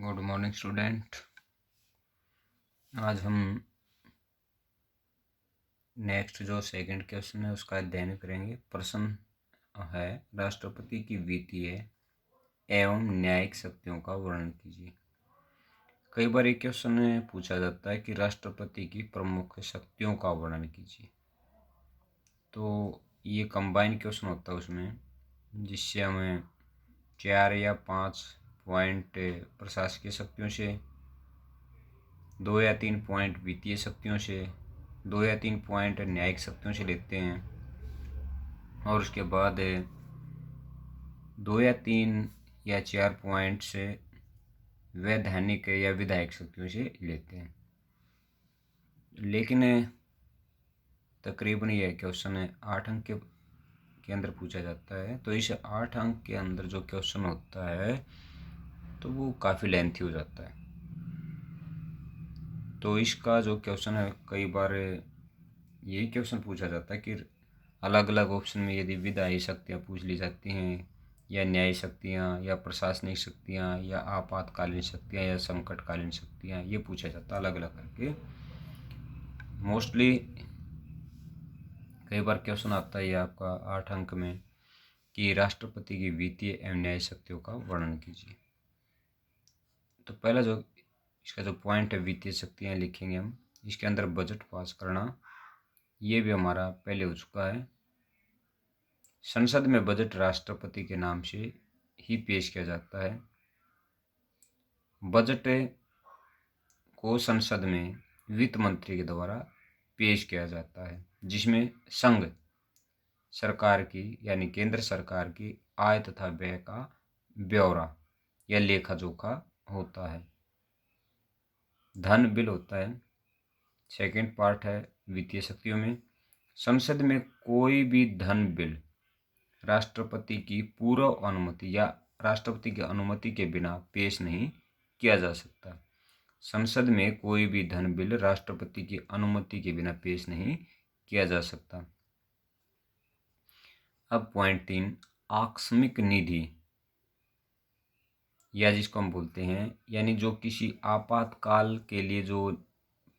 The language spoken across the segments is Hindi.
Good morning student. आज हम नेक्स्ट जो सेकंड क्वेश्चन है उसका अध्ययन करेंगे। प्रश्न है, राष्ट्रपति की वित्तीय एवं न्यायिक शक्तियों का वर्णन कीजिए। कई बार एक क्वेश्चन पूछा जाता है कि राष्ट्रपति की प्रमुख शक्तियों का वर्णन कीजिए। तो ये कंबाइन क्वेश्चन होता है उसमें, जिससे हमें 4 या 5 पॉइंट प्रशासकीय शक्तियों से, 2 या 3 पॉइंट वित्तीय शक्तियों से, 2 या 3 पॉइंट न्यायिक शक्तियों से लेते हैं, और उसके बाद 2 या 3 या 4 पॉइंट से वैधानिक या विधायक शक्तियों से लेते हैं। लेकिन तकरीबन यह क्वेश्चन 8 अंक के अंदर पूछा जाता है। तो इस 8 अंक के अंदर जो क्वेश्चन होता है तो वो काफ़ी लेंथी हो जाता है। तो इसका जो क्वेश्चन है, कई बार यही क्वेश्चन पूछा जाता है कि अलग अलग ऑप्शन में यदि विधायी शक्तियाँ पूछ ली जाती हैं, या न्यायिक शक्तियाँ, या प्रशासनिक शक्तियाँ, या आपातकालीन शक्तियाँ, या संकटकालीन शक्तियाँ, ये पूछा जाता है अलग अलग करके। मोस्टली कई बार क्वेश्चन आता है आपका 8 अंक में कि राष्ट्रपति की वित्तीय एवं न्यायिक शक्तियों का वर्णन कीजिए। तो पहला जो इसका जो पॉइंट है, वित्तीय शक्तियाँ लिखेंगे हम। इसके अंदर बजट पास करना, ये भी हमारा पहले हो चुका है। संसद में बजट राष्ट्रपति के नाम से ही पेश किया जाता है। बजट को संसद में वित्त मंत्री के द्वारा पेश किया जाता है, जिसमें संघ सरकार की यानी केंद्र सरकार की आय तथा व्यय का ब्यौरा या लेखा जोखा होता है। धन बिल होता है। सेकंड पार्ट है वित्तीय शक्तियों में, संसद में कोई भी धन बिल राष्ट्रपति की पूर्व अनुमति या राष्ट्रपति की अनुमति के बिना पेश नहीं किया जा सकता। संसद में कोई भी धन बिल राष्ट्रपति की अनुमति के बिना पेश नहीं किया जा सकता। अब पॉइंट 3, आकस्मिक निधि, या जिसको हम बोलते हैं, यानी जो किसी आपातकाल के लिए जो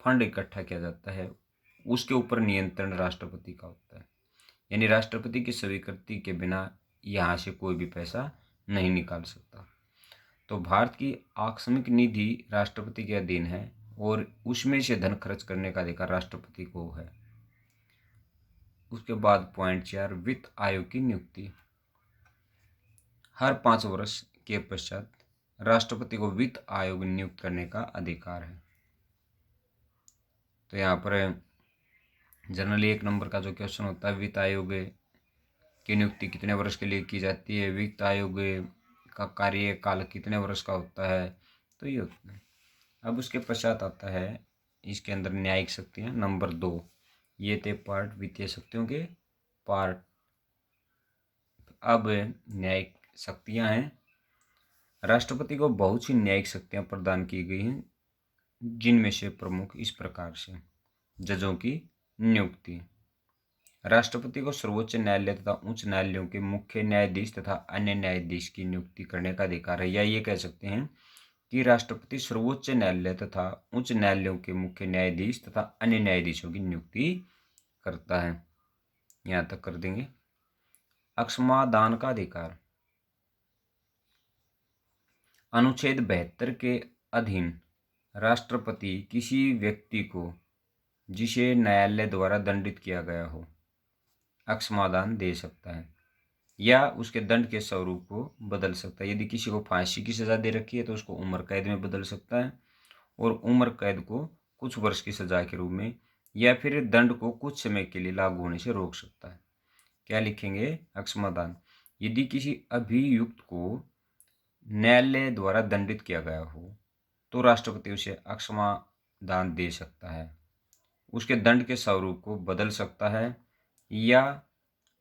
फंड इकट्ठा किया जाता है, उसके ऊपर नियंत्रण राष्ट्रपति का होता है। यानी राष्ट्रपति की स्वीकृति के बिना यहाँ से कोई भी पैसा नहीं निकाल सकता। तो भारत की आकस्मिक निधि राष्ट्रपति के अधीन है, और उसमें से धन खर्च करने का अधिकार राष्ट्रपति को है। उसके बाद पॉइंट 4, वित्त आयोग की नियुक्ति। हर 5 वर्ष के पश्चात राष्ट्रपति को वित्त आयोग नियुक्त करने का अधिकार है। तो यहाँ पर जनरली 1 नंबर का जो क्वेश्चन होता है, वित्त आयोग की नियुक्ति कितने वर्ष के लिए की जाती है, वित्त आयोग का कार्यकाल कितने वर्ष का होता है, तो ये होता है। अब उसके पश्चात आता है इसके अंदर न्यायिक शक्तियाँ, नंबर 2। ये थे पार्ट वित्तीय शक्तियों के पार्ट। अब न्यायिक शक्तियाँ हैं। राष्ट्रपति को बहुत सी न्यायिक शक्तियाँ प्रदान की गई हैं, जिनमें से प्रमुख इस प्रकार से: जजों की नियुक्ति, राष्ट्रपति को सर्वोच्च न्यायालय तथा उच्च न्यायालयों के मुख्य न्यायाधीश तथा अन्य न्यायाधीश की नियुक्ति करने का अधिकार है। या ये कह सकते हैं कि राष्ट्रपति सर्वोच्च न्यायालय तथा उच्च न्यायालयों के मुख्य न्यायाधीश तथा अन्य न्यायाधीशों की नियुक्ति करता है। यहाँ तक कर देंगे। अक्षमादान का अधिकार, अनुच्छेद 72 के अधीन राष्ट्रपति किसी व्यक्ति को जिसे न्यायालय द्वारा दंडित किया गया हो अक्षमादान दे सकता है, या उसके दंड के स्वरूप को बदल सकता है। यदि किसी को फांसी की सज़ा दे रखी है तो उसको उम्र कैद में बदल सकता है, और उम्र कैद को कुछ वर्ष की सज़ा के रूप में, या फिर दंड को कुछ समय के लिए लागू होने से रोक सकता है। क्या लिखेंगे? अक्षमादान। यदि किसी अभियुक्त को न्यायालय द्वारा दंडित किया गया हो तो राष्ट्रपति उसे अक्षमादान दे सकता है, उसके दंड के स्वरूप को बदल सकता है, या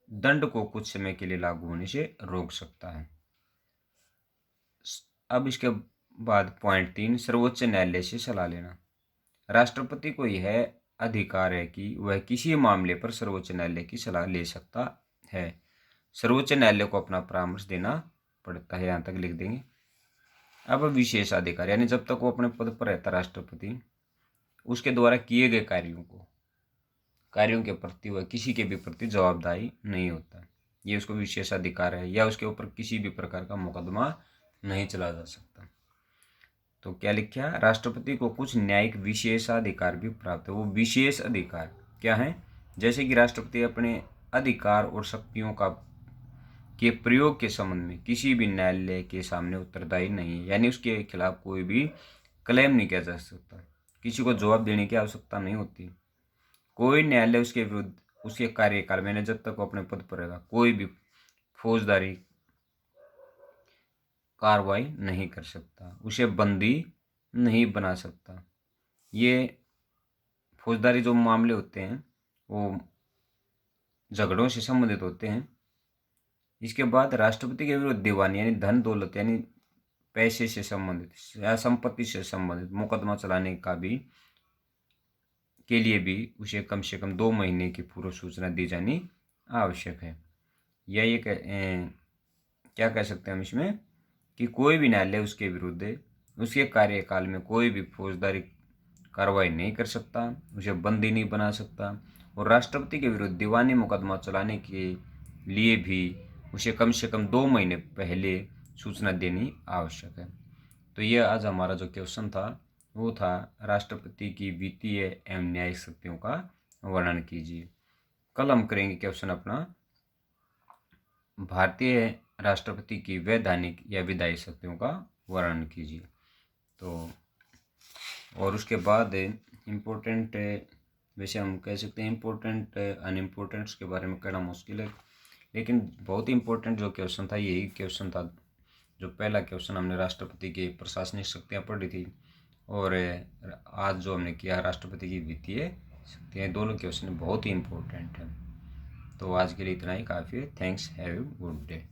दंड को कुछ समय के लिए लागू होने से रोक सकता है। अब इसके बाद पॉइंट 3, सर्वोच्च न्यायालय से सलाह लेना। राष्ट्रपति को यह अधिकार है कि वह किसी मामले पर सर्वोच्च न्यायालय की सलाह ले सकता है। सर्वोच्च न्यायालय को अपना परामर्श देना पड़ता है। यहाँ तक लिख देंगे। अब विशेषाधिकार यानी जब तक वो अपने पद पर रहता राष्ट्रपति, उसके द्वारा किए गए कार्यों के प्रति वह किसी के भी प्रति जवाबदारी नहीं होता। ये उसको विशेषाधिकार है, या उसके ऊपर किसी भी प्रकार का मुकदमा नहीं चला जा सकता। तो क्या लिखा, राष्ट्रपति को कुछ न्यायिक विशेषाधिकार भी प्राप्त है। वो विशेष अधिकार क्या है? जैसे कि राष्ट्रपति अपने अधिकार और शक्तियों के प्रयोग के संबंध में किसी भी न्यायालय के सामने उत्तरदायी नहीं है, यानी उसके खिलाफ कोई भी क्लेम नहीं किया जा सकता, किसी को जवाब देने की आवश्यकता नहीं होती। कोई न्यायालय उसके विरुद्ध उसके कार्यकाल में, जब तक वो अपने पद पर रहेगा, कोई भी फौजदारी कार्रवाई नहीं कर सकता, उसे बंदी नहीं बना सकता। ये फौजदारी जो मामले होते हैं वो झगड़ों से संबंधित होते हैं। इसके बाद राष्ट्रपति के विरुद्ध दीवानी यानी धन दौलत यानी पैसे से संबंधित या संपत्ति से संबंधित मुकदमा चलाने के लिए भी उसे कम से कम 2 महीने की पूर्व सूचना दी जानी आवश्यक है। या ये क्या कह सकते हैं हम इसमें कि कोई भी न्यायालय उसके विरुद्ध उसके कार्यकाल में कोई भी फौजदारी कार्रवाई नहीं कर सकता, उसे बंदी नहीं बना सकता, और राष्ट्रपति के विरुद्ध दीवानी मुकदमा चलाने के लिए भी उसे कम से कम 2 महीने पहले सूचना देनी आवश्यक है। तो यह आज हमारा जो क्वेश्चन था वो था राष्ट्रपति की वित्तीय एवं न्यायिक शक्तियों का वर्णन कीजिए। कल हम करेंगे क्वेश्चन अपना भारतीय राष्ट्रपति की वैधानिक या विधायी शक्तियों का वर्णन कीजिए। तो और उसके बाद इम्पोर्टेंट, वैसे हम कह सकते हैं इम्पोर्टेंट अनइम्पोर्टेंट्स के बारे में कहना मुश्किल है, लेकिन बहुत ही इम्पोर्टेंट जो क्वेश्चन था यही क्वेश्चन था। जो पहला क्वेश्चन हमने राष्ट्रपति की प्रशासनिक शक्तियाँ पढ़ी थी, और आज जो हमने किया राष्ट्रपति की वित्तीय शक्तियाँ, दोनों क्वेश्चन बहुत ही इम्पोर्टेंट हैं। तो आज के लिए इतना ही काफ़ी है। Thanks, have a good day.